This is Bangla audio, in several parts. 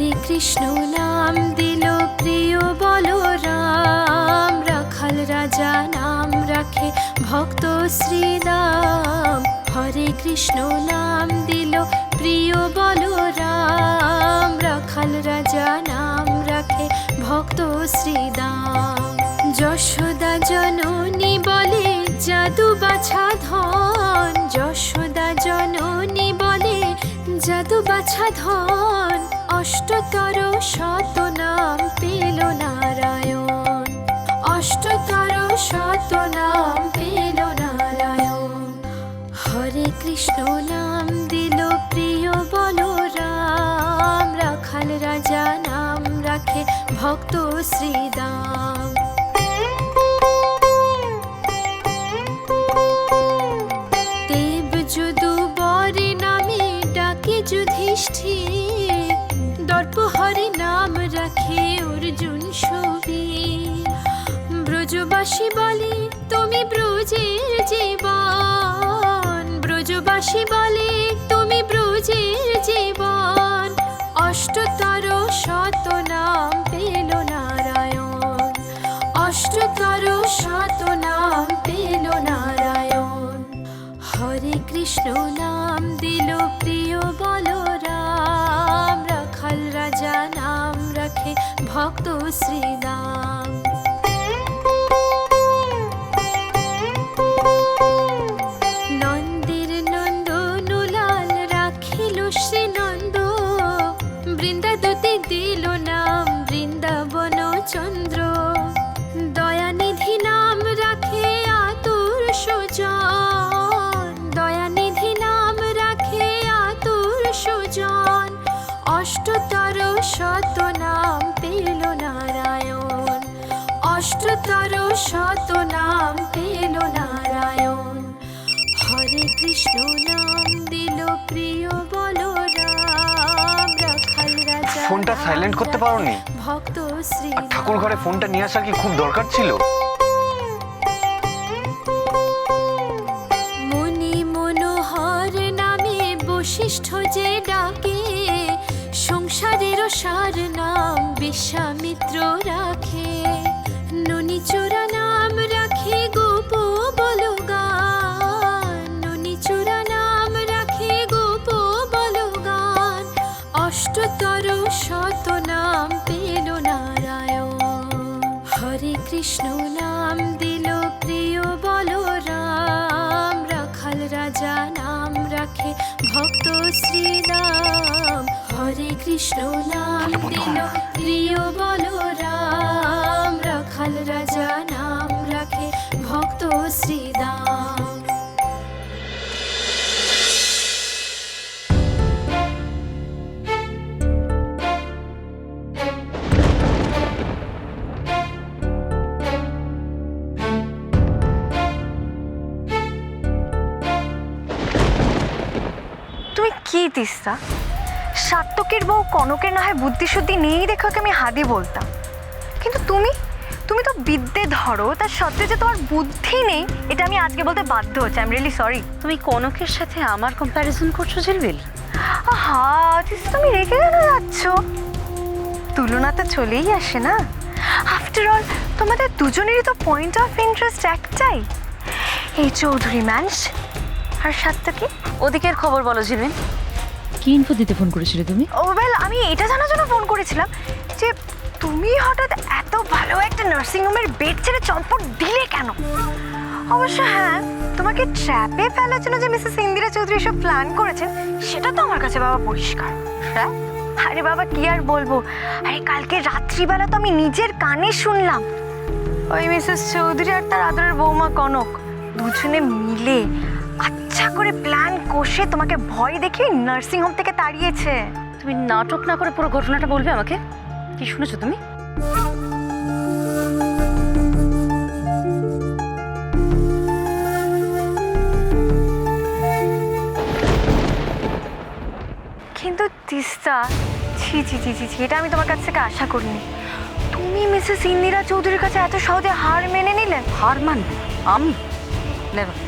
হরে কৃষ্ণ নাম দিল প্রিয় বলরাম, রাখাল রাজা নাম রাখে ভক্ত শ্রীদাম। হরে কৃষ্ণ নাম দিল প্রিয় বলরাম, রাখাল রাজা নাম রাখে ভক্ত শ্রীদাম। যশোদা জননী বলে জাদু বাছা ধন, যশোদা জননী বলে জাদু বাছা ধন। অষ্টতর শত নাম পেল নারায়ণ, অষ্টতর শত নাম পেল নারায়ণ। হরে কৃষ্ণ নাম দিল প্রিয় বলরাম, রাখাল রাজা নাম রাখে ভক্ত শ্রীদাম। দেব যদু বরে নামে ডাকে যুধিষ্ঠির, দর্প হরে নাম রাখে অর্জুন সুবীর। ব্রজবাসী বলে তুমি ব্রজের জীবন, ব্রজবাসী বলে তুমি ব্রজের জীবন। অষ্টতর শত নাম পেল নারায়ণ, অষ্টতর শত নাম পেল নারায়ণ। হরে কৃষ্ণ নাম দিল প্রিয় বলরাম, রাখাল রাজা নাম রাখে ভক্ত শ্রীদাম। নন্দের নন্দনুলাল রাখিল শ্রীনন্দ, বৃন্দাদতে দিল নাম বৃন্দাবন চন্দ্র। দয়ানিধি নাম রাখে আতুর সুজন, দয়ানিধি নাম রাখে আতুর সুজন। অষ্টতর শত নাম পেল নারায়ণ, অষ্টতর শত নাম পেল নারায়ণ। হরে কৃষ্ণ নাম দিল প্রিয় বলরাম, রাখাল রাজা ফোনটা সাইলেন্ট করতে পারোনি? ভক্ত শ্রী আর ঠাকুর ঘরে ফোনটা নিয়ে আসা কি খুব দরকার ছিল? মুনি মনোহর নামে বশিষ্ঠ যে ডাকে, সংসারেরও সার নাম বিশ্বামিত্র রাখে। ননিচোরা নাম রাখে গোপ বলগান, ননিচোরা নাম রাখে গোপ বলগান। অষ্টতর শত নাম পেল নারায়ণ। হরে কৃষ্ণ নাম দিল প্রিয় বলরাম, রাখাল রাজা নাম রাখে ভক্ত শ্রীদাম। হরে কৃষ্ণ নাম দিল প্রিয় বলরাম, রাখাল রাজা নাম রাখে ভক্ত শ্রীদাম। তুমি কি তিস্তা, সাত্তকের বউ কনকের না হয় বুদ্ধিশুদ্ধি নেই দেখে ওকে আমি হাদি বলতাম, কিন্তু তুমি তুমি তো বিদ্যে ধরো, তার সত্ত্বেও যে তোমার বুদ্ধি নেই এটা আমি আজকে বলতে বাধ্য হচ্ছে। I am really sorry. তুমি কনকের সাথে আমার কম্প্যারিজন করছো ঝিলমিল? আহা তিস্তা, তুমি রেখে কেন যাচ্ছ? তুলনা তো চলেই আসে না। আফটার অল তোমাদের দুজনেরই তো পয়েন্ট অফ ইন্টারেস্ট একটাই, এই চৌধুরী ম্যানস আর সাত্তকী। ওদিকের খবর বলো ঝিলমিল। কি ইনফো দিতে ফোন করেছিলে তুমি? ওয়েল, আমি এটা জানার জন্য ফোন করেছিলাম যে তুমি হঠাৎ এত ভালো একটা নার্সিংহোমের বেড ছেড়ে চম্পট দিলে কেন? অবশ্য হ্যাঁ, তোমাকে ট্র্যাপে ফেলার জন্য যে মিসেস ইন্দিরা চৌধুরী সব প্ল্যান করেছেন সেটা তো আমার কাছে বাবা পরিষ্কার। ট্র্যাপ? আরে বাবা কি আর বলবো, আরে কালকে রাত্রিবেলা তো আমি নিজের কানে শুনলাম ওই মিসেস চৌধুরী আর তার আদরের বৌমা কনক দুজনে মিলে আচ্ছা করে প্ল্যান কষে তোমাকে ভয় দেখিয়ে নার্সিংহোম থেকে তাড়িয়েছে। তুমি নাটক না করে পুরো ঘটনাটা বলবে আমাকে? কি শুনেছো তুমি? কিন্তু তিস্তা, ছি ছি ছি ছি ছি, এটা আমি তোমার কাছ থেকে আশা করিনি। তুমি মিসেস ইন্দিরা চৌধুরীর কাছে এত সহজে হার মেনে নিলে? হার মানবে আমি? নেভার।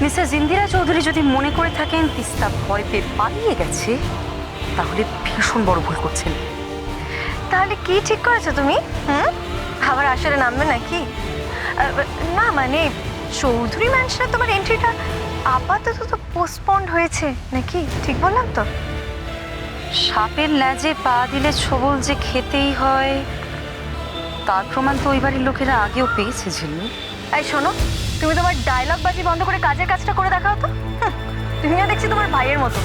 মিসেস ইন্দিরা চৌধুরী যদি মনে করে থাকেন তিস্তা ভয় পেয়ে পালিয়ে গেছে, তাহলে ভীষণ বড় ভুল করছেন। তাহলে কি ঠিক করেছো তুমি? আবার আসরে নামবে নাকি? না মানে চৌধুরী ম্যানশনে তোমার এন্ট্রিটা আপাতত তো পোস্টপন্ড হয়েছে নাকি? ঠিক বললাম তো? সাপের ল্যাজে পা দিলে ছোবল যে খেতেই হয়, তার প্রমাণ তো ওই বাড়ির লোকেরা আগেও পেয়েছে ঝিলমিল। এই শোনো, তুমি তোমার ডায়লগ বাজি বন্ধ করে কাজের কাজটা করে দেখাও তো। তুমিও দেখছি তোমার ভাইয়ের মতো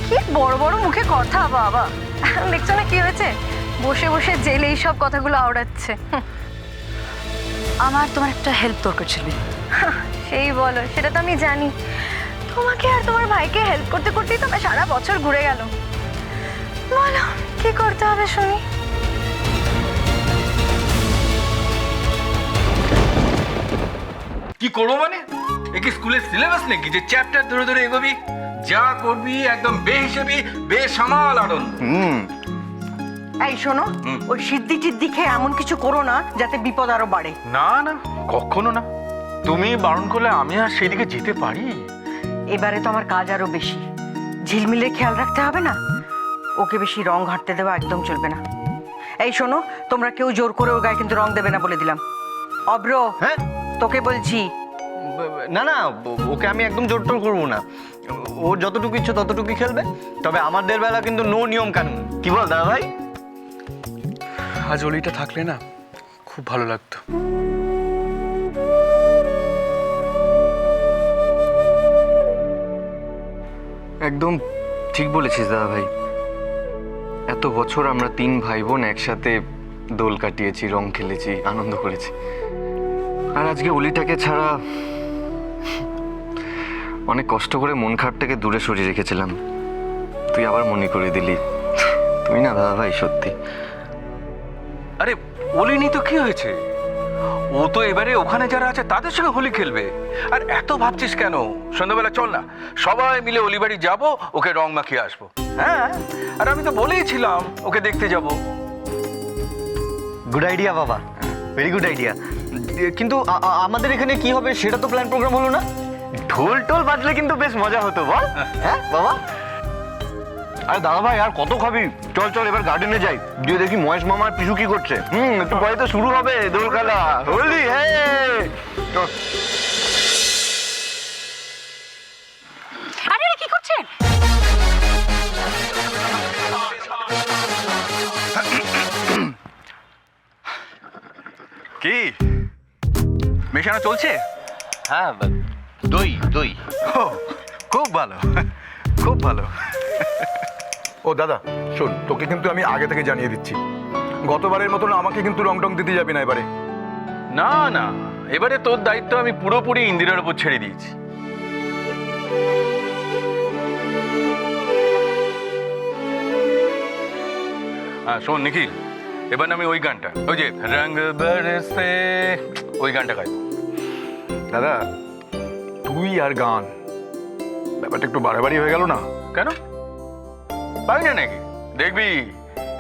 কি বড় বড় মুখে কথা। বাবা, দেখছো না কি হয়েছে? বসে বসে জেলে এইসব কথাগুলো আওড়াচ্ছে। আমার তোমার একটা হেল্প দরকার ছিল। সেই বলো, সেটা তো আমি জানি। তোমাকে আর তোমার ভাইকে হেল্প করতে করতেই তো সারা বছর ঘুরে গেল। বলো কি করতে হবে শুনি। কি করবো মানে? এ কি স্কুলের সিলেবাস নাকি যে চ্যাপ্টার ধরে ধরে এগোবি? যা করবি একদম বেহিসেবি বেসামাল আনন্দ। এই শোনো, ওই সিদ্ধি টিদ্ধি খেয়ে এমন কিছু করো না যাতে বিপদ আরো বাড়ে। না না, কখনো না। তুমি বারণ করলে আমি আর সেদিকে যেতে পারি? এবারে তো আমার কাজ আরো বেশি, ঝিলমিলের খেয়াল রাখতে হবে না। ওকে বেশি রং ঘাটতে দেওয়া একদম চলবে না। এই শোনো, তোমরা কেউ জোর করে ওর গায়ে কিন্তু রং দেবে না বলে দিলাম। অব্র, হ্যাঁ তোকে বলছি। না না, ওকে আমি একদম জোর টোর করবো না। ওর যতটুকু ইচ্ছে ততটুকুই খেলবে, তবে আমাদের বেলা কিন্তু নো নিয়ম কানুন। কি বল দাদা ভাই? আজ অলিটা থাকলে না খুব ভালো লাগতো। একদম ঠিক বলেছিস দাদা ভাই। এত বছর আমরা 3 ভাই বোন একসাথে দোল কাটিয়েছি, রং খেলেছি, আনন্দ করেছি। আর আজকে অলিটাকে ছাড়া অনেক কষ্ট করে মন খারাপটাকে দূরে সরিয়ে রেখেছিলাম। তুই আবার মনে করে দিলি। তুই না দাদা ভাই সত্যি। আরে অলিনি তো কি হয়েছে? ও তো এবারে ওখানে যারা আছে তাদের সঙ্গে হোলি খেলবে। আর এত ভাবছিস কেন? সন্ধ্যাবেলা চল না, সবাই মিলে অলি বাড়ি যাবো, ওকে রং মাখিয়ে আসবো। হ্যাঁ, আর আমি তো বলেইছিলাম ওকে দেখতে যাব। গুড আইডিয়া বাবা, ভেরি গুড আইডিয়া। কিন্তু আমাদের এখানে কি হবে সেটা তো প্ল্যান প্রোগ্রাম হলো না। ঢোল টোল বাজলে কিন্তু বেশ মজা হতো, বল? হ্যাঁ বাবা। আরে দাদা ভাই আর কত খাবি? চল চল এবার গার্ডেনে যাই, গিয়ে দেখি মহেশ মামা আর পিছু কি করছে। একটু পরে তো শুরু হবে দোল খেলা, হোলি। হ্যাঁ চল। আরে কি করছেন? কি মেশানো চলছে? হ্যাঁ, দই দই। ও, খুব ভালো, খুব ভালো। ও দাদা শোন, তোকে কিন্তু আমি আগে থেকে জানিয়ে দিচ্ছি, গতবারের মতন আমাকে কিন্তু রং টং দিতে যাবি না এবারে। না না, এবারে তোর দায়িত্ব আমি পুরোপুরি ইন্দিরার উপর ছেড়ে দিয়েছি। শোন নিখিল, এবার আমি ওই গানটা, ওই যে রঙ বরসে, ওই গানটা গাইব। দাদা তুই আর গান, ব্যাপারটা একটু বাড়াবাড়ি হয়ে গেল না? কেন পারি না নাকি? দেখবি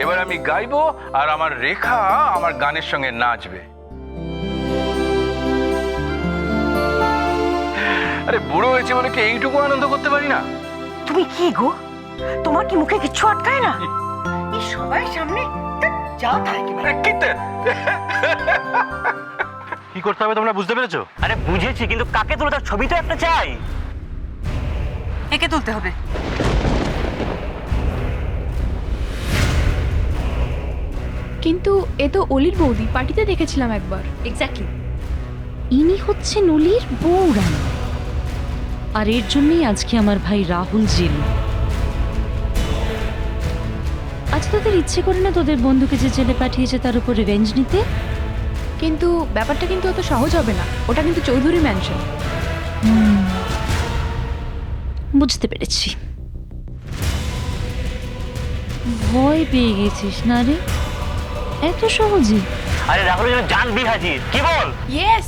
এবার আমি গাইবো আর আমার রেখা আমার গানের সঙ্গে নাচবে। আরে বুড়ো হয়েছে বলে কি এইটুকু আনন্দ করতে পারি না? তুমি কি গো, তোমার কি মুখে কিচ্ছু আটকায় না? এই সবাই সামনে যাও তাই কি কি করতে হবে তোমরা বুঝতে পেরেছো? আরে বুঝেছি, কিন্তু কাকে তুলে তার ছবি তো একটা চাই। একে তুলতে হবে। কিন্তু এ তো অলির বৌদি, পার্টিতে দেখেছিলাম একবার। এক্স্যাক্টলি, ইনি হচ্ছে নলির বউরানী। আর এর জন্যই আজকে আমার ভাই রাহুল জেল। আজ তোদের ইচ্ছে করে না তোদের বন্ধুকে যে জেলে পাঠিয়েছে তার উপর রিভেঞ্জ নিতে? কিন্তু ব্যাপারটা কিন্তু অত সহজ হবে না। ওটা কিন্তু চৌধুরী ম্যানশন। বুঝতে পেরেছি। ভয় পেয়ে গেছিস না রে এত সহজে? আরে রাহুল যেন জান বি হাজির, কি বল? ইয়েস।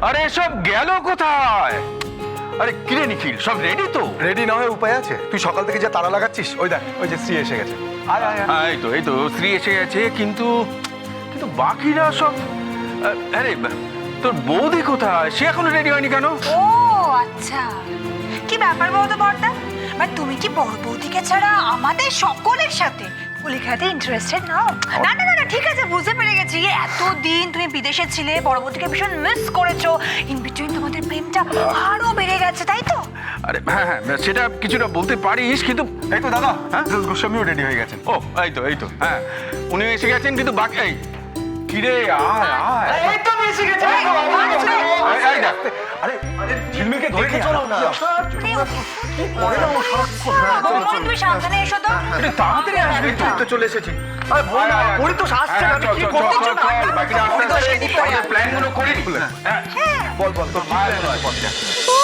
আরে সব গেল কোথায়? আরে কিরে নিখিল, সব রেডি তো? রেডি না হয়ে উপায় আছে? তুই সকাল থেকে যা তাড়া লাগাচ্ছিস, ওই দেখ ওই যে শ্রী এসে গেছে। এই তো স্ত্রী এসে গেছে, কিন্তু কিন্তু বাকিরা সব আরে তোর বৌদি কোথায়? সে এখনো রেডি হয়নি কেন? ও আচ্ছা, কি ব্যাপার বলতো বড়দা? মানে তুমি কি বড় বৌদিকে ছাড়া আমাদের সকলের সাথে হোলি খেলাতে ইন্টারেস্টেড নাও? না না না না, ঠিক আছে, বুঝতে পেরে গেছি। এতদিন তুমি বিদেশে ছিলে, বড় বৌদিকে ভীষণ মিস করেছো, ইন বিটুইন তোমাদের প্রেমটা আরো বেড়ে গেছে, তাই তো? আরে হ্যাঁ হ্যাঁ, সেটা কিছুটা বলতে পারিস, কিন্তু এই তো দাদা, হ্যাঁ? গোস্বামীও রেডি হয়ে গেছেন। ও এই তো হ্যাঁ, উনি এসে গেছেন, কিন্তু বাকি এই কিরে আয় আয় এই তো আমি এসে গেছি। এই দেখ। আরে ঝিলমিলকে ধরে নিয়ে চলো না। বৌমা, তুমি সাবধানে এসো তো। একটু তাড়াতাড়ি আসবি তো। তো চলে এসেছি। আরে বল না, ওরই তো আসছে না, আমি কি করতে চাই? বাকিরা আস্তে আস্তে প্ল্যান গুলো করে নি। বল তোর ও